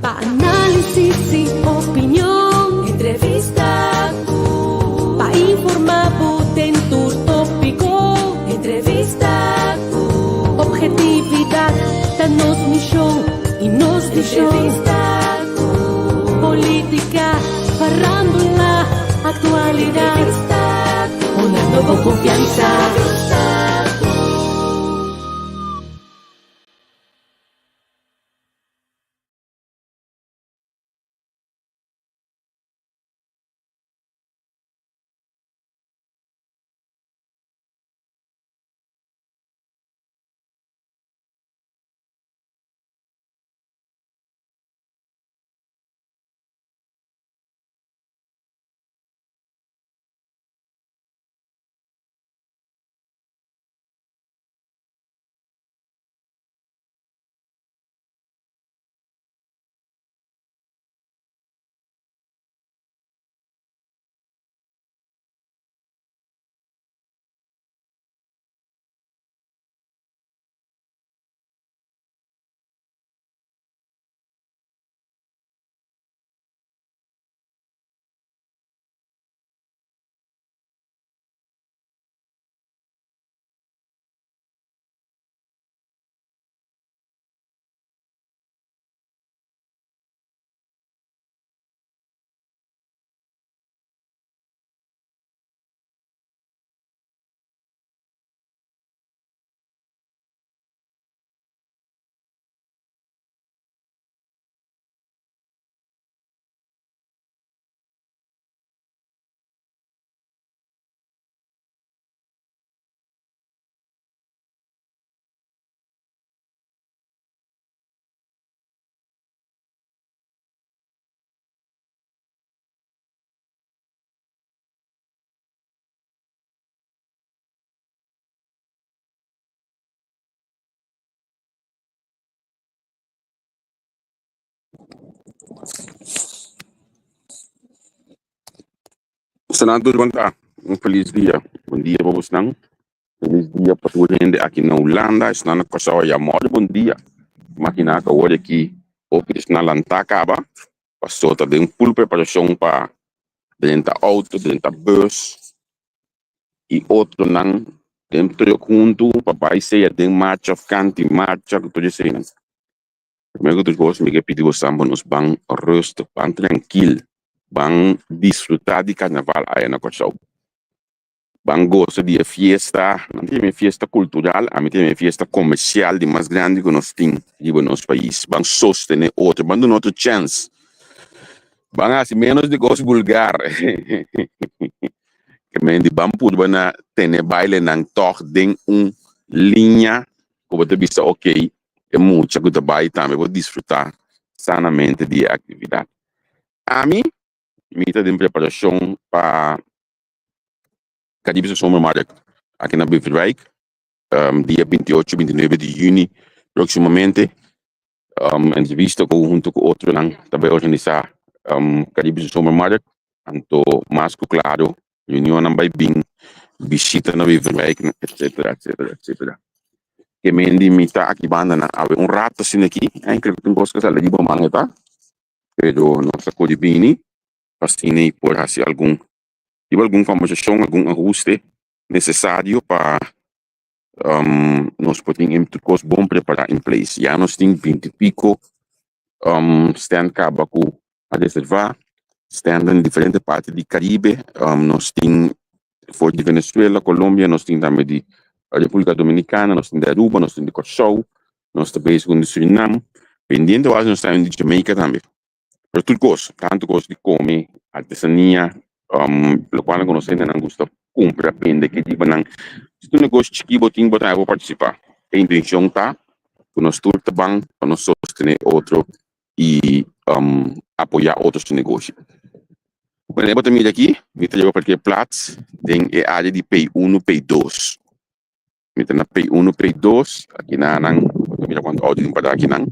Análisis y opinión, entrevista, pa informar en tu tópico, entrevista, objetividad, danos misión y nos entrevista, política, farándula, actualidad, una nueva confianza. Senador Banta, feliz dia. Bom dia para você, não? Feliz dia para toda a gente aqui na Holanda. Está na costa de moda. Bom dia. Máquina que olha aqui, o que está na lanta acaba. Passou tá de full preparação para dentro da auto, dentro da bus e outro não. Dentro do junto, papai sei tem marcha, canti marcha, que tudo isso aí. Primeiro que gosto, me pedir você nos bang rosto, bang tranquilo. Bang desfrutar de carnaval aí na Costa. Bang gosto de fiesta, não tem fiesta cultural, a mim tem fiesta comercial de mais grande que nós temos no nosso país. Bang sostener outro, bang dando outra chance. Bang assim menos de gosto vulgar. Que men de bang puder na ter baile nang toch ding linha, como você vista ok, é muito que também também vou desfrutar sanamente de atividade. A mim mita de preparação para Caribe Zomermarkt aqui na Beverwijk, dia 28 e 29 de junho, proximamente. Entrevista junto com outro também organizar Caribe Zomermarkt, então mais claro, reunião vai vir, visita na Beverwijk, etc. Que me limita aqui banda na rato assim aqui, creio que tem coisas que ela diba manga, tá? Pero nossa Codibini fascina por fazer alguma conversação, algum ajuste necessário para nós podermos ter coisas bom preparar em place. Já nós temos 20 e pico stand cabaco a reservar, stand em diferentes partes do Caribe, nós temos for de Venezuela, Colômbia, nós temos também de República Dominicana, nós temos de Aruba, nós temos de Curaçao, nós também temos de Suriname, pendendo nós temos de Jamaica também. Pero tudo coisa, tanto coisa de comer, artesania, pelo qual nós não gostamos comprar, aprender que tipo não. Se tu negócio chique, botinho, botar, eu vou participar. A intenção tá, que nós tudo tá bom, para nós sostener outro e apoiar outros negócios. Quando eu botar mídia aqui, me trago para que Platz tem a área de P1, P2. Me na P1, P2, aqui na mira quando áudio para aqui não,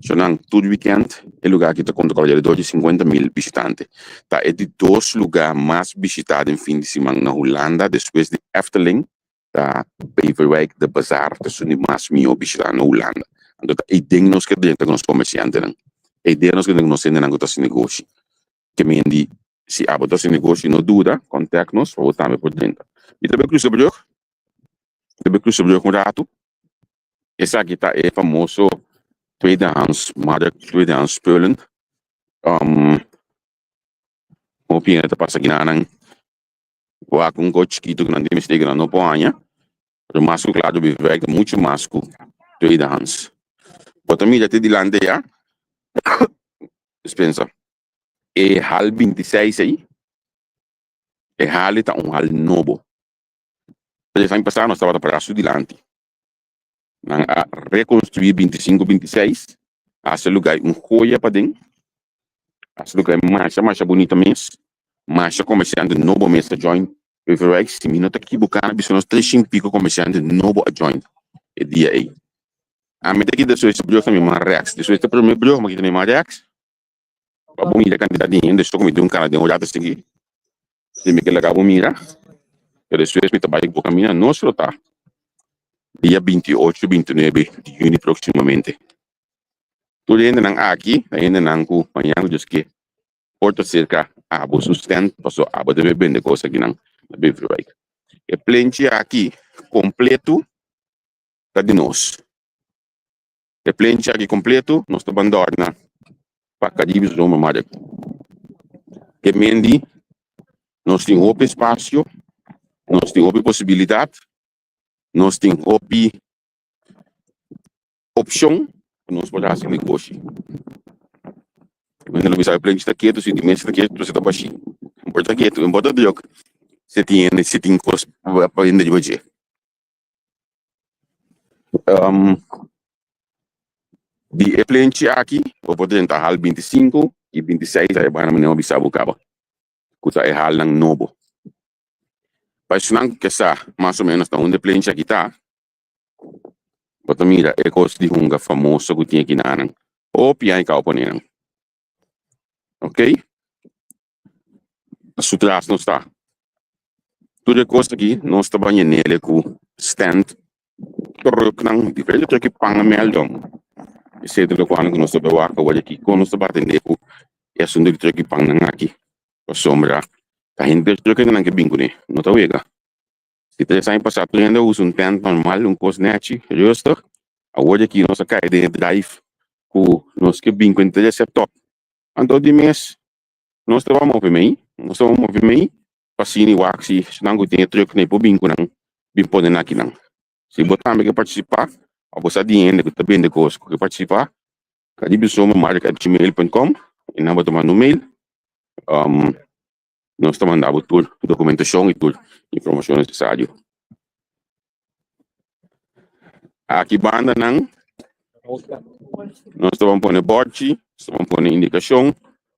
so não todo weekend é lugar que está com alrededor de 50.000 visitantes. Tá é de dois lugares mais visitados em fim de semana na Holanda, depois de Efteling, tá Beverwijk, de Bazaar, que são mais mil visitados na Holanda. Então é digno que dentro dos comerciantes não. A ideia nós que não sei nem que negócio. Que me indi, se a botar negócio não dura, contact-nos, ou também por dentro. E também cruz sobre o também cruz sobre o rato. Esse aqui tá é famoso tweedehands, maar tweedehands spullen. Opinião tá passa aqui na wa com coach que tu não tem mistake não põe. O masco claro bivek muito masco tweedehands. Bota mídia te dilante já. Dispensa. E hal 26 aí. E hal tá hal novo. Ele vai passar nós estava para sul dilante. Nang a reconstruir 25, 26. Esse lugar joia para dentro. Esse lugar mais bonita mesmo. Mas comerciante novo mês a join. Overreich, se minuto aqui bucana, bisou nos 3 pico comerciante novo a join. E dia aí. A meta aqui da sua estabilidade também mais reax. Da sua estabilidade primeiro, mas aqui também mais reax. A bom mira candidato de ainda estou com um cara de olhada seguir. Se me que legal bom mira. Eu da sua estabilidade para caminhar não só tá. Dia 28, 29 de junho proximamente. Tudo ainda não aqui, ainda não com amanhã just que porta cerca abo sustento, passou abo deve vender coisa aqui não. E plente aqui completo tá de nós. E plente aqui completo nós tá bandorna para cadibis do mamada. E mendi nós tem outro espaço, nós tem outra possibilidade, nós tem outra opção para nós poder fazer negócio. Quando não sabe plente tá quieto, sentimento tá quieto, você tá baixinho. Importa quieto, importa de jogo. Se tem coisa para vender de hoje. De plente aqui, vou poder tentar hal 25 e 26 aí para não bisa bucaba. Kusa é hal nang novo. Mas não que essa mais ou menos tá onde plente aqui tá. Bota mira, é coisa de hunga famoso que tinha aqui na anang. O piai ka oponen. Ok? A sutras não está. Tudo é coisa aqui, nós está banhando nele com stand. Torok nang diferente do que pang meldong. Esse é do que nós está bewaka hoje aqui. Quando nós está batendo com é assunto do que pang nang aqui. A sombra. A gente do que nang que bingo né. Não está vega. Se você sai passar ainda usa tent normal, coisa net, justo. A hoje aqui nós cai de drive com nós que bingo interesse top. Então de mês nós estamos movimento. Pasini waxi, senang ko tinha truck na ipubing ko ng bimpon na nakinang. Si botam may participar, abo sa diyan, nagtabihin ko que participar, kadibisyo mo mark@gmail.com, inabot naman no mail, nós estamos mandando tudo, documentação e tudo, informação necessária. Aqui banda nang, nós estamos pondo board, estamos pondo indicação,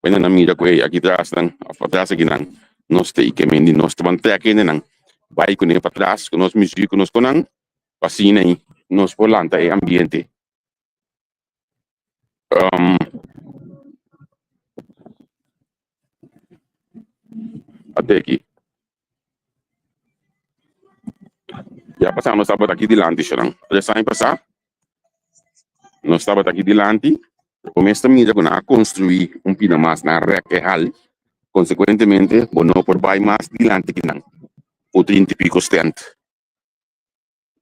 pwede na mira ko aqui atrás aqui nang, nós temos que medir, nós estamos aqui nang, vai com ele para trás, com nós música, nós com nang, pasina aí, nós polanta é ambiente. Até aqui. Já passamos, nós estamos aqui delante, Xarang. Já saem passar. Nós estamos aqui delante. Começa a construir pina mais na real. Consequentemente, não por vai mais delante que não. O 30 pico stand.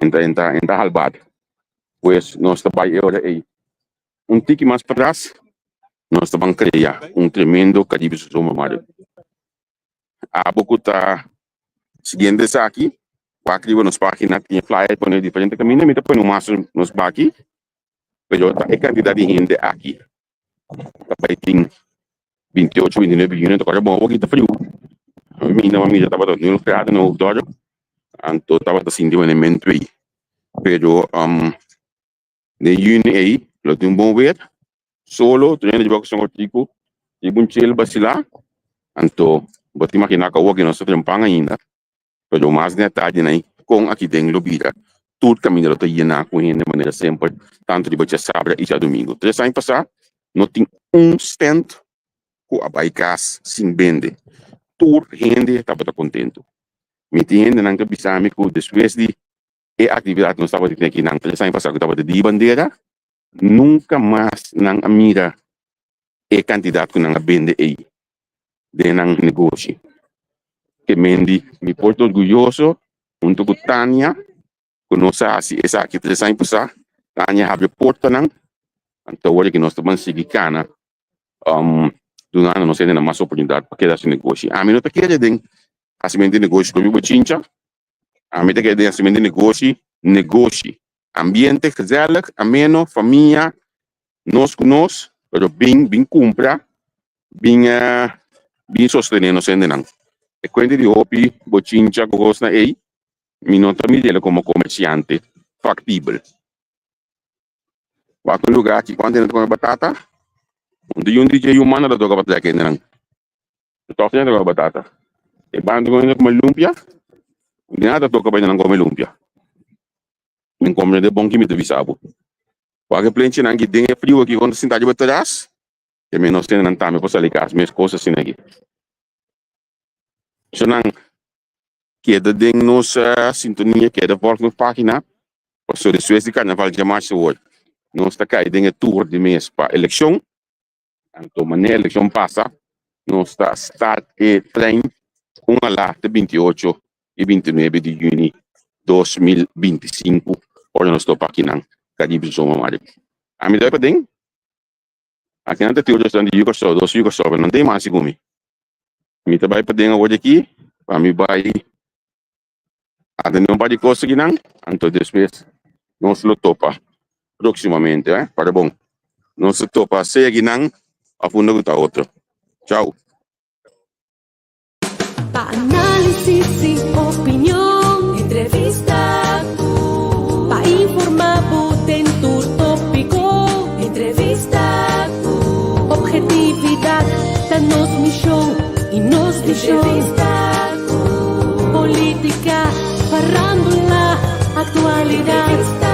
Entra halbado. Pois, nós estamos aí. Tique mais para trás, nós estamos criar tremendo caribe do mamado. A pouco tá seguindo essa aqui, para criar nos páginas tinha flyer para diferentes caminhos, mas depois no máximo nos aqui, pero tá é quantidade de gente aqui. Também tem 28, 29 junho, agora bom, aqui tá frio. A minha família estava todo no criado no outdoor, então estava assim de elemento aí. Pero de junho aí, lo tem bom ver, solo, tu de box artigo, e bom chill basila, então bati imaginar que o que nós trampang ainda, pero mais detalhe né, com aqui dentro do bira, tudo caminho está indo com ele de maneira sempre, tanto de baixo sábado e já domingo. Três anos passar, não tem stand com a baicas sem vende, tudo gente estava contento. Me entende não que bisa me que depois de atividade nós estava aqui não, três anos passar que estava de bandeira, nunca mais não mira e candidato que não vende aí de nang negócio que mendi me porto orgulhoso junto com Tânia conosco assim essa aqui de sair passar Tânia abre porta nang então olha que nós estamos seguir cana do ano nós temos mais oportunidade para criar esse negócio a mim não te quer de assim de negócio como o chincha a mim te quer de assim de negócio ambiente gezellig ameno família nós conosco pero bem compra bem sostenendo nós ainda e quindi di hopi bochincha gosta ei mi non famiglia come comerciante fattibile qualche lugar che quando ne come batata onde um DJ umano da toca batata che non toca ne batata e bando come lumpia di nada toca bene non come lumpia min come de bom que me visavo qualche plenche nan che dinge frio che quando si taglia batatas e me non se non tame possa le cas mes cose sin aqui zolang queda ding nossa sintonia queda volta página ou so de Suécia carnaval de março hoje nós está cai dinge tour de mês para eleição então maneira eleição passa nós está start e trem com a lá de 28 e 29 de junho 2025 por nós estou aqui na Caribe Zona Mari a mim dá para ding aqui na teoria estão de Yugoslávia não tem mais como me trabalha para dentro hoje aqui, para me vai ada não pode conseguir não, então depois nós lo topa proximamente, para bom, nós topa segue não, a fundo com outro, tchau. Pa análisis y opinión, entrevista, pa informar por tópico, entrevista, objetividad, danos mi show. Y nos dijo política, farándula, actualidad.